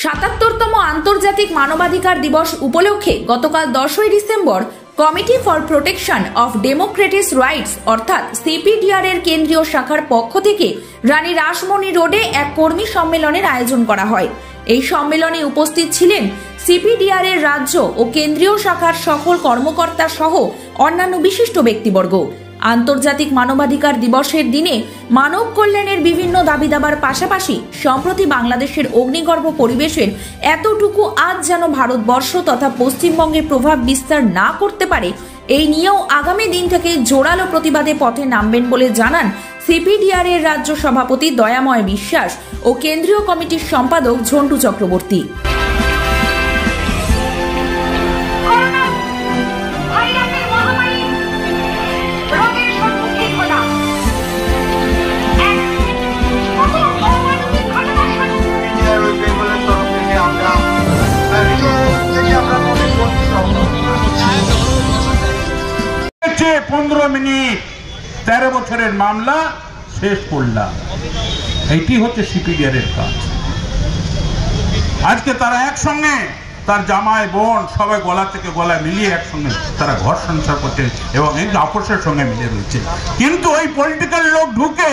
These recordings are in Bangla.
৭৭তম আন্তর্জাতিক মানবাধিকার দিবস উপলক্ষে গতকাল 10ই December committee for protection of democratic rights অর্থাৎ সিপিডিআর এর কেন্দ্রীয় শাখার পক্ষ থেকে রানী রাসমণি রোডে এক কর্মী সম্মেলনের আয়োজন করা হয়। এই সম্মেলনে উপস্থিত ছিলেন সিপিডিআর এর রাজ্য ও কেন্দ্রীয় শাখার সকল কর্মকর্তা সহ অন্যান্য বিশিষ্ট ব্যক্তিবর্গ। আন্তর্জাতিক মানবাধিকার দিবসের দিনে মানব কল্যাণের বিভিন্ন দাবি দাবার পাশাপাশি সম্প্রতি বাংলাদেশের অগ্নিগর্ভ পরিবেশের এতটুকু আজ যেন ভারতবর্ষ তথা পশ্চিমবঙ্গে প্রভাব বিস্তার না করতে পারে, এই নিয়েও আগামী দিন থেকে জোরালো প্রতিবাদে পথে নামবেন বলে জানান সিপিডিআর এর রাজ্য সভাপতি দয়াময় বিশ্বাস ও কেন্দ্রীয় কমিটির সম্পাদক ঝন্টু চক্রবর্তী। শেষে 15 মিনিট 13 বছরের মামলা শেষ করলাম। এইটি হচ্ছে সিপিডিআর এর কাজ। আজকে তারা একসঙ্গে তার জামাই বোন সবাই গলা থেকে গলা মিলিয়ে একসঙ্গে তারা ঘর সংসার করছে এবং এই আপোষের সঙ্গে মিলে রয়েছে। কিন্তু ওই পলিটিক্যাল লোক ঢুকে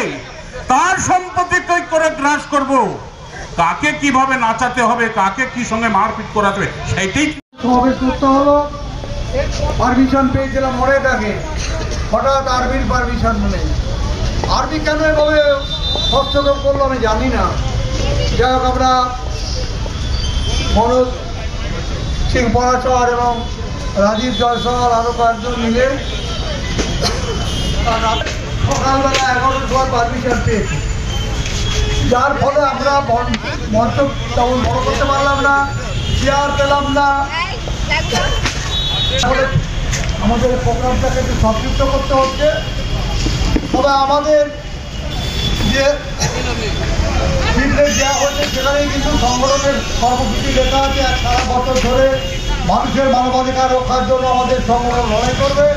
তার সম্পত্তি কই করে গ্রাস করব, কাকে কিভাবে নাচাতে হবে, কাকে কি সঙ্গে মারপিট করাতে হবে সেইটাই সমাবেশ করতে হলো। পারমিশন পেয়েছিলাম মরে থাকে, হঠাৎ আর্মির পারমিশন নেই। আর্মি কেন এভাবে হস্তক্ষেপ করলো আমি জানি না। যাই হোক, আমরা মনোজ সিং পরাশর এবং রাজীব জয়সওয়াল আরও কয়েকজন মিলে সকালবেলা 11টার সময় পারমিশন পেয়েছি, যার ফলে আমরা মঞ্চ তেমন বড় করতে পারলাম না, চেয়ার পেলাম না। আমাদের প্রোগ্রামটাকে একটু সংক্ষিপ্ত করতে হচ্ছে। তবে আমাদের যে ফিডব্যাক দেওয়া হয়েছে সেখানেই কিন্তু সংগঠনের কর্মসূচি লেখা আছে। সারা বছর ধরে মানুষের মানবাধিকার রক্ষার জন্য আমাদের সংগঠন লড়াই করবে,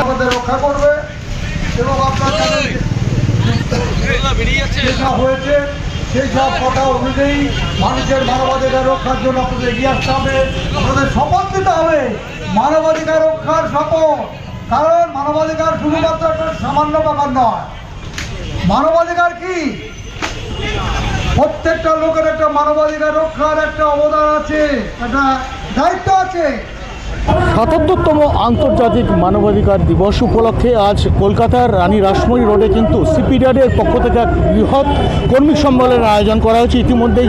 আমাদের রক্ষা করবে এবং আপনার হয়েছে সেই সব কথা অনুযায়ী মানুষের মানবাধিকার রক্ষার জন্য আপনাদের এগিয়ে আসতে হবে, আপনাদের শপথ নিতে হবে মানবাধিকার রক্ষার শপথ। কারণ মানবাধিকার শুধুমাত্র একটা সামান্য ব্যাপার নয়। মানবাধিকার কি? প্রত্যেকটা লোকের একটা মানবাধিকার রক্ষার একটা অবদান আছে, একটা দায়িত্ব আছে। ৭৭তম আন্তর্জাতিক মানবাধিকার দিবস উপলক্ষে আজ কলকাতার রানী রাসমণি রোডে কিন্তু সিপিডিআর-এর পক্ষ থেকে এক বৃহৎ কর্মী সম্মেলনের আয়োজন করা হয়েছে। ইতিমধ্যেই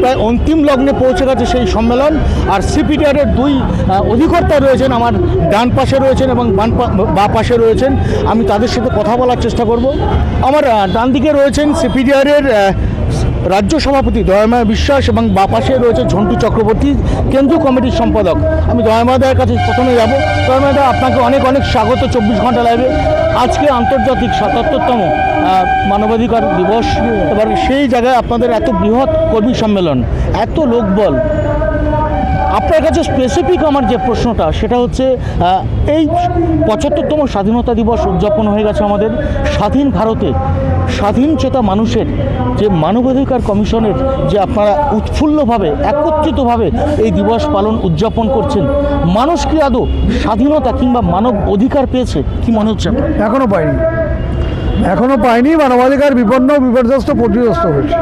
প্রায় অন্তিম লগ্নে পৌঁছে গেছে সেই সম্মেলন। আর সিপিডিআর-এর দুই অধিকর্তা রয়েছেন, আমার ডান পাশে রয়েছেন এবং বাঁ পাশে রয়েছেন। আমি তাদের সাথে কথা বলার চেষ্টা করব। আমার ডান দিকে রয়েছেন সিপিডিআর-এর রাজ্য সভাপতি দয়াময় বিশ্বাস এবং বাঁ পাশে রয়েছে ঝন্টু চক্রবর্তী, কেন্দ্রীয় কমিটির সম্পাদক। আমি দয়াময়দার কাছে প্রথমে যাব। দয়াময়দা, আপনাকে অনেক অনেক স্বাগত 24 ঘন্টা লাইভে। আজকে আন্তর্জাতিক ৭৭তম মানবাধিকার দিবস, এবার সেই জায়গায় আপনাদের এত বৃহৎ কর্মী সম্মেলন, এত লোকবল। আপনার কাছে স্পেসিফিক আমার যে প্রশ্নটা সেটা হচ্ছে, এই ৭৫তম স্বাধীনতা দিবস উদযাপন হয়ে গেছে আমাদের স্বাধীন ভারতে। স্বাধীনচেতা মানুষের যে মানবাধিকার কমিশনের যে আপনারা উৎফুল্লভাবে একত্রিতভাবে এই দিবস পালন উদযাপন করছেন, মানুষ কি আদৌ স্বাধীনতা কিংবা মানব অধিকার পেয়েছে? কি মনে হচ্ছে? এখনো পায়নি। মানবাধিকার বিপর্যস্ত পর্যস্ত হয়েছে।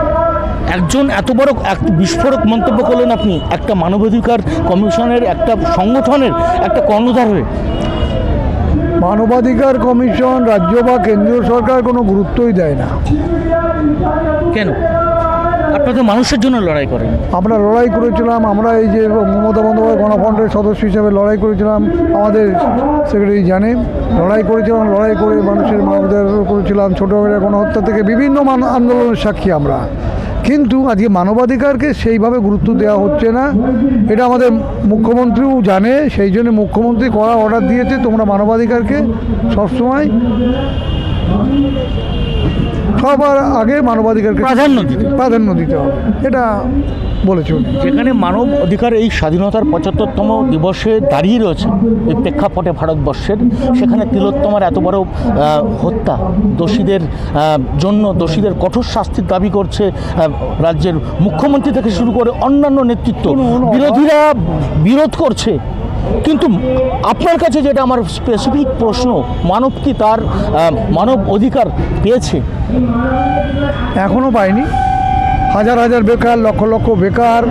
একজন এত বড় বিস্ফোরক মন্তব্য করলেন আপনি একটা মানবাধিকার কমিশনের, একটা সংগঠনের একটা কর্ণধার হয়ে। মানবাধিকার কমিশন রাজ্য বা কেন্দ্রীয় সরকার কোনো গুরুত্বই দেয় না। কেন? আপনারা তো মানুষের জন্য লড়াই করেন। আমরা লড়াই করেছিলাম, আমরা এই যে মমতা বন্দ্যোপাধ্যায় গণফ্রন্টের সদস্য হিসেবে লড়াই করেছিলাম, আমাদের সেক্রেটারি জানেন, লড়াই করে মানুষের মানবাধিকার করেছিলাম, ছোটোবেলা গণহত্যা থেকে বিভিন্ন আন্দোলনের সাক্ষী আমরা। কিন্তু আজকে মানবাধিকারকে সেইভাবে গুরুত্ব দেওয়া হচ্ছে না, এটা আমাদের মুখ্যমন্ত্রীও জানে। সেই জন্য মুখ্যমন্ত্রী কড়া অর্ডার দিয়েছে, তোমরা মানবাধিকারকে সবসময় সবার আগে মানবাধিকারকে প্রাধান্য দিতে হবে, এটা বলেছে। যেখানে মানব অধিকার এই স্বাধীনতার 75তম দিবসে দাঁড়িয়ে রয়েছে এই প্রেক্ষাপটে ভারতবর্ষের, সেখানে তিলোত্তমার এত বড় হত্যা, দোষীদের জন্য দোষীদের কঠোর শাস্তির দাবি করছে রাজ্যের মুখ্যমন্ত্রী থেকে শুরু করে অন্যান্য নেতৃত্ব, বিরোধীরা বিরোধ করছে। কিন্তু আপনার কাছে যেটা আমার স্পেসিফিক প্রশ্ন, মানব কি তার মানব অধিকার পেয়েছে? এখনও পায়নি। হাজার হাজার বেকার, লক্ষ লক্ষ বেকার,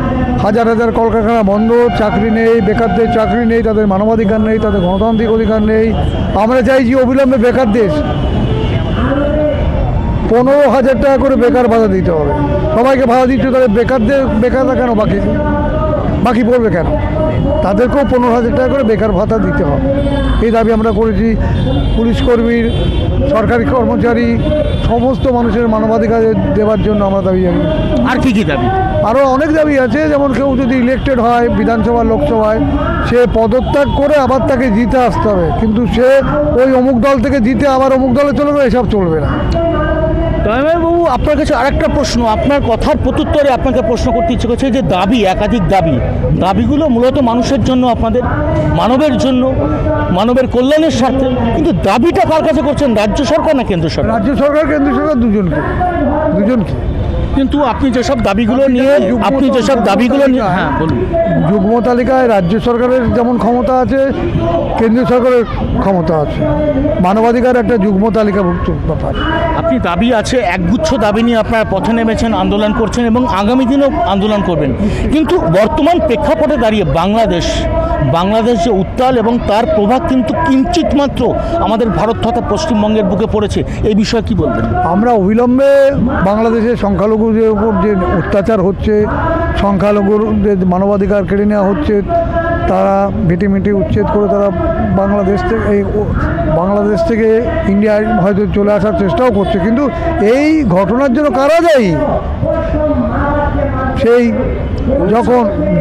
হাজার হাজার কলকারখানা বন্ধ, চাকরি নেই, বেকারদের চাকরি নেই, তাদের মানবাধিকার নেই, তাদের গণতান্ত্রিক অধিকার নেই। আমরা চাইছি অবিলম্বে বেকার দেশ, 15,000 টাকা করে বেকার ভাতা দিতে হবে। সবাইকে ভাতা দিচ্ছে, তাদের বেকাররা কেন বাকি পড়বে কেন? তাদেরকেও 15,000 টাকা করে বেকার ভাতা দিতে হবে, এই দাবি আমরা করেছি। পুলিশ কর্মীর, সরকারি কর্মচারী, সমস্ত মানুষের মানবাধিকার দেওয়ার জন্য আমরা দাবি জানি। আর কি কি দাবি? আরও অনেক দাবি আছে, যেমন কেউ যদি ইলেকটেড হয় বিধানসভা লোকসভায়, সে পদত্যাগ করে আবার তাকে জিতে আসতে হবে, কিন্তু সে ওই অমুক দল থেকে জিতে আবার অমুক দলে চলে গেলে এসব চলবে না। বাবু, আপনার কাছে আরেকটা প্রশ্ন, আপনার কথার প্রত্যুত্তরে আপনাকে প্রশ্ন করতে ইচ্ছে করছে যে দাবি, একাধিক দাবিগুলো মূলত মানুষের জন্য, আপনাদের মানবের জন্য, মানবের কল্যাণের স্বার্থে, কিন্তু দাবিটা কার কাছে করছেন, রাজ্য সরকার না কেন্দ্র সরকার? রাজ্য সরকার, কেন্দ্র সরকার দুজনকে। কিন্তু আপনি যেসব দাবিগুলো নিয়ে হ্যাঁ বলুন। যুগ্ম তালিকায় রাজ্য সরকারের যেমন ক্ষমতা আছে, কেন্দ্রীয় সরকারের ক্ষমতা আছে। মানবাধিকার একটা যুগ্ম তালিকাভুক্ত ব্যাপার। আপনি দাবি আছে, একগুচ্ছ দাবি নিয়ে আপনারা পথে নেমেছেন, আন্দোলন করছেন এবং আগামী দিনেও আন্দোলন করবেন, কিন্তু বর্তমান প্রেক্ষাপটে দাঁড়িয়ে বাংলাদেশ যে উত্তাল এবং তার প্রভাব কিন্তু কিঞ্চিত মাত্র আমাদের ভারত তথা পশ্চিমবঙ্গের বুকে পড়েছে, এই বিষয়ে কি বলবেন? আমরা অবিলম্বে বাংলাদেশের সংখ্যালঘুদের উপর যে অত্যাচার হচ্ছে, সংখ্যালঘুদের মানবাধিকার কেড়ে নেওয়া হচ্ছে, তারা ভিটিমিটি উচ্ছেদ করে তারা বাংলাদেশ থেকে ইন্ডিয়ায় হয়তো চলে আসার চেষ্টাও করছে, কিন্তু এই ঘটনার জন্য কারা দায়ী? সেই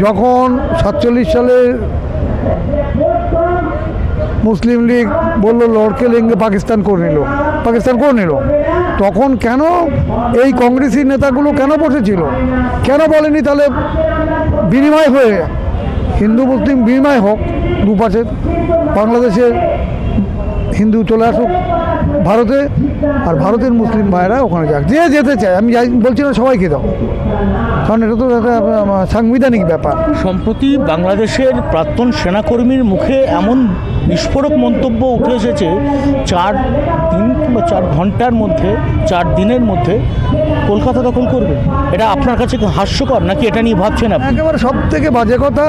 যখন 47 সালে মুসলিম লীগ বলল লড়কে লেঙ্গে পাকিস্তান করে নিল, তখন কেন এই কংগ্রেসি নেতাগুলো কেন বসেছিল? কেন বলেনি তাহলে বিনিময় হয়ে, হিন্দু মুসলিম বিনিময় হোক, দুপাশে বাংলাদেশের হিন্দু চলে আসুক ভারতে, আর ভারতের মুসলিম ভাইরা ওখানে যাক, যে যেতে চায়। আমি বলছি না সবাইকে দাও, কারণ এটা তো একটা সাংবিধানিক ব্যাপার। সম্প্রতি বাংলাদেশের প্রাক্তন সেনাকর্মীর মুখে এমন বিস্ফোরক মন্তব্য উঠে এসেছে, 4 দিন কিংবা 4 ঘন্টার মধ্যে, 4 দিনের মধ্যে কলকাতা দখল করবে। এটা আপনার কাছে হাস্যকর নাকি এটা নিয়ে ভাবছেন আপনি? একেবারে সব থেকে বাজে কথা।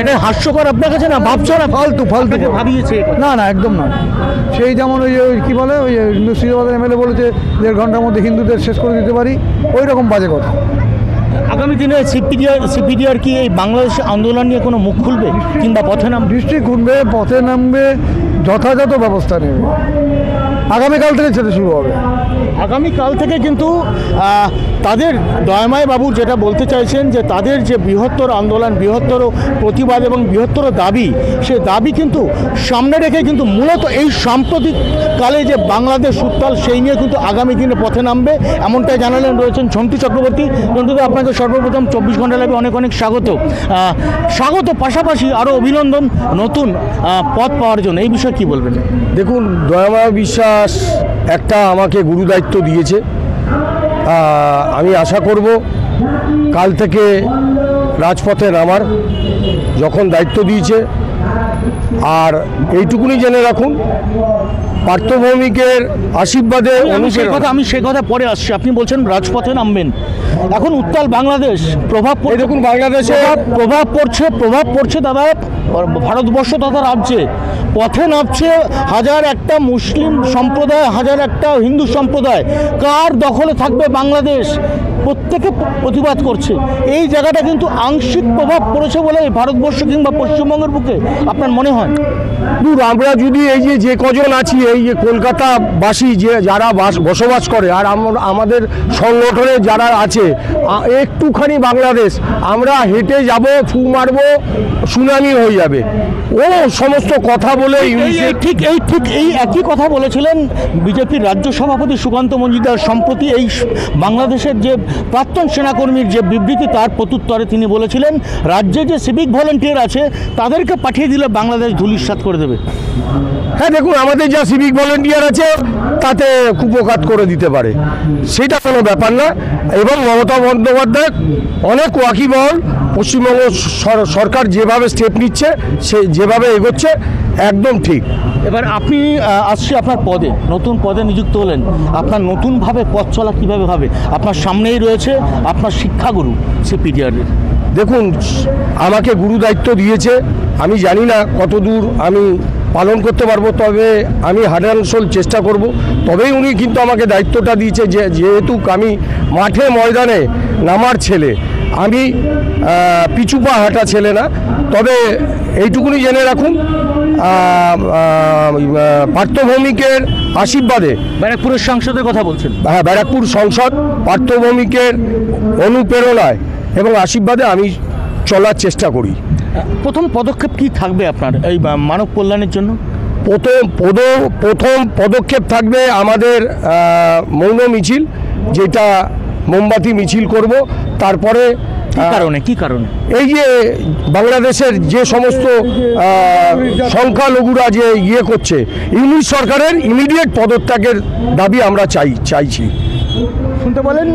এটা হাস্যকর আপনার কাছে না, ভাবছেন না? ফালতু ভাবিয়েছে না, একদম নয়। সেই যেমন ওই কি বলে, ওই মুর্শিদাবাদের MLA বলেছে 1.5 ঘন্টার মধ্যে হিন্দুদের শেষ করে দিতে পারি, ওই রকম বাজে কথা। আগামী দিনে সিপিডিআর কি এই বাংলাদেশ আন্দোলন নিয়ে কোনো মুখ খুলবে কিংবা পথে নামবে? নিশ্চয়ই খুলবে, পথে নামবে, যথাযথ ব্যবস্থা নেবে। আগামীকাল থেকে সেটা শুরু হবে। আগামীকাল থেকে কিন্তু তাদের দয়াময় বাবু যেটা বলতে চাইছেন যে তাদের যে বৃহত্তর আন্দোলন, বৃহত্তর প্রতিবাদ এবং বৃহত্তর দাবি, সে দাবি কিন্তু সামনে রেখে কিন্তু মূলত এই সাম্প্রতিক কালে যে বাংলাদেশ উত্তাল, সেই নিয়ে কিন্তু আগামী দিনে পথে নামবে, এমনটাই জানালেন রয়েছেন ঝন্টু চক্রবর্তী। ঝন্টুদা, আপনাকে সর্বপ্রথম 24 ঘন্টা লাইভে অনেক স্বাগত, পাশাপাশি আরও অভিনন্দন নতুন পথ পাওয়ার জন্য। এই বিষয়ে কী বলবেন? দেখুন, দয়াময় বিশ্বাস একটা আমাকে গুরু দায়িত্ব দিয়েছে। আমি আশা করব কাল থেকে রাজপথে নামার, যখন দায়িত্ব দিয়েছে। আর এইটুকুনি জেনে রাখুন, পার্থভৌমিকের আশীর্বাদে আমি সে কথা পরে আসছি। আপনি বলছেন রাজপথে নামবেন, এখন উত্তাল বাংলাদেশ, দেখুন বাংলাদেশে প্রভাব পড়ছে দাদা ভারতবর্ষ তথা রাজ্যে। পথে নামছে 1001টা মুসলিম সম্প্রদায়, 1001টা হিন্দু সম্প্রদায়। কার দখলে থাকবে বাংলাদেশ? প্রত্যেকে প্রতিবাদ করছে। এই জায়গাটা কিন্তু আংশিক প্রভাব পড়েছে বলে ভারতবর্ষ কিংবা পশ্চিমবঙ্গের বুকে আপনার মনে হয়? আমরা যদি এই যে কজন আছি, এই এই যে কলকাতাবাসী যে যারা বসবাস করে আর আমাদের সংগঠনে যারা আছে একটুখানি বাংলাদেশ আমরা হেঁটে যাব, ফু মারব, সুনামি হয়ে যাবে, ও সমস্ত কথা বলে ঠিক এই একই কথা বলেছিলেন বিজেপির রাজ্য সভাপতি সুকান্ত মজুমদার। সম্প্রতি এই বাংলাদেশের যে প্রাক্তন সেনাকর্মীর যে বিবৃতি তার প্রত্যুত্তরে তিনি বলেছিলেন রাজ্যে যে সিভিক ভলেন্টিয়ার আছে তাদেরকে পাঠিয়ে দিলে বাংলাদেশ ধূলিসাৎ করে দেবে। হ্যাঁ, দেখুন আমাদের যা সিভিক ভলেন্টিয়ার আছে তাতে কুপকাত করে দিতে পারে, সেটা কোনো ব্যাপার না। এবং মমতা বন্দ্যোপাধ্যায় অনেক ওয়াকিবহল, পশ্চিমবঙ্গ সরকার যেভাবে স্টেপ নিচ্ছে, সে যেভাবে এগোচ্ছে একদম ঠিক। এবার আপনি আসছি আপনার পদে, নতুন পদে নিযুক্ত হলেন, আপনার নতুনভাবে পথ চলা কীভাবে হবে? আপনার সামনেই রয়েছে আপনার শিক্ষাগুরু সিপিডিআরের। দেখুন, আমাকে গুরু দায়িত্ব দিয়েছে, আমি জানি না কতদূর আমি পালন করতে পারবো, তবে আমি হার্ড অ্যান্ড সোল চেষ্টা করব। তবেই উনি কিন্তু আমাকে দায়িত্বটা দিয়েছে, যেহেতু আমি মাঠে ময়দানে নামার ছেলে, আমি পিছুপা হাঁটা ছেলে না। তবে এইটুকুনি জেনে রাখুন, পার্থভৌমিকের আশীর্বাদে, ব্যারাকপুরের সংসদের কথা বলছেন? হ্যাঁ, ব্যারাকপুর সংসদ, পার্থভৌমিকের অনুপ্রেরণায় এবং আশীর্বাদে আমি চলার চেষ্টা করি। প্রথম পদক্ষেপ কি থাকবে আপনার এই মানব কল্যাণের জন্য? প্রথম পদক্ষেপ থাকবে আমাদের মৌন মিছিল, যেটা মোমবাতি মিছিল করব। তারপরে কি কারণে এই যে বাংলাদেশের যে সমস্ত সংখ্যালঘুরা যে করছে, ইউনিট সরকারের ইমিডিয়েট পদত্যাগের দাবি আমরা চাইছি। শুনতে বলেন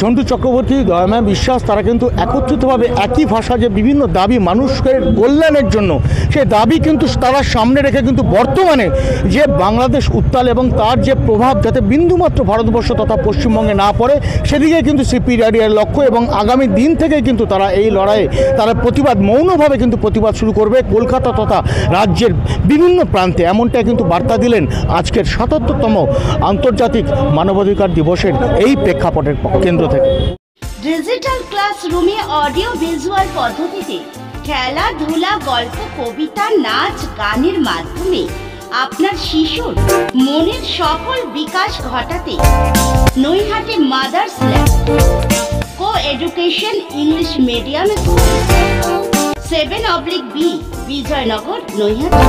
ঝন্টু চক্রবর্তী, দয়াময় বিশ্বাস, তারা কিন্তু একত্রিতভাবে একই ভাষা যে বিভিন্ন দাবি মানুষের কল্যাণের জন্য, সে দাবি কিন্তু তারা সামনে রেখে কিন্তু বর্তমানে যে বাংলাদেশ উত্তাল এবং তার যে প্রভাব যাতে বিন্দুমাত্র ভারতবর্ষ তথা পশ্চিমবঙ্গে না পড়ে, সেদিকে কিন্তু সিপিডিআর লক্ষ্য। এবং আগামী দিন থেকে কিন্তু তারা এই লড়াইয়ে তারা প্রতিবাদ, মৌনভাবে কিন্তু প্রতিবাদ শুরু করবে কলকাতা তথা রাজ্যের বিভিন্ন প্রান্তে। এমনটাই কিন্তু বার্তা দিলেন আজকের ৭৭তম আন্তর্জাতিক মানবাধিকার দিবসের এই প্রেক্ষাপটের কেন্দ্র থেকে। ডিজিটাল ক্লাসরুমে অডিও ভিজুয়াল পদ্ধতিতে খেলাধুলা, গল্প, কবিতা, নাচ, গানের মাধ্যমে আপনার শিশুর মনের সফল বিকাশ ঘটাতে Naihati mothers lab coeducation English medium school 7/B Bijoynagar, Naihati.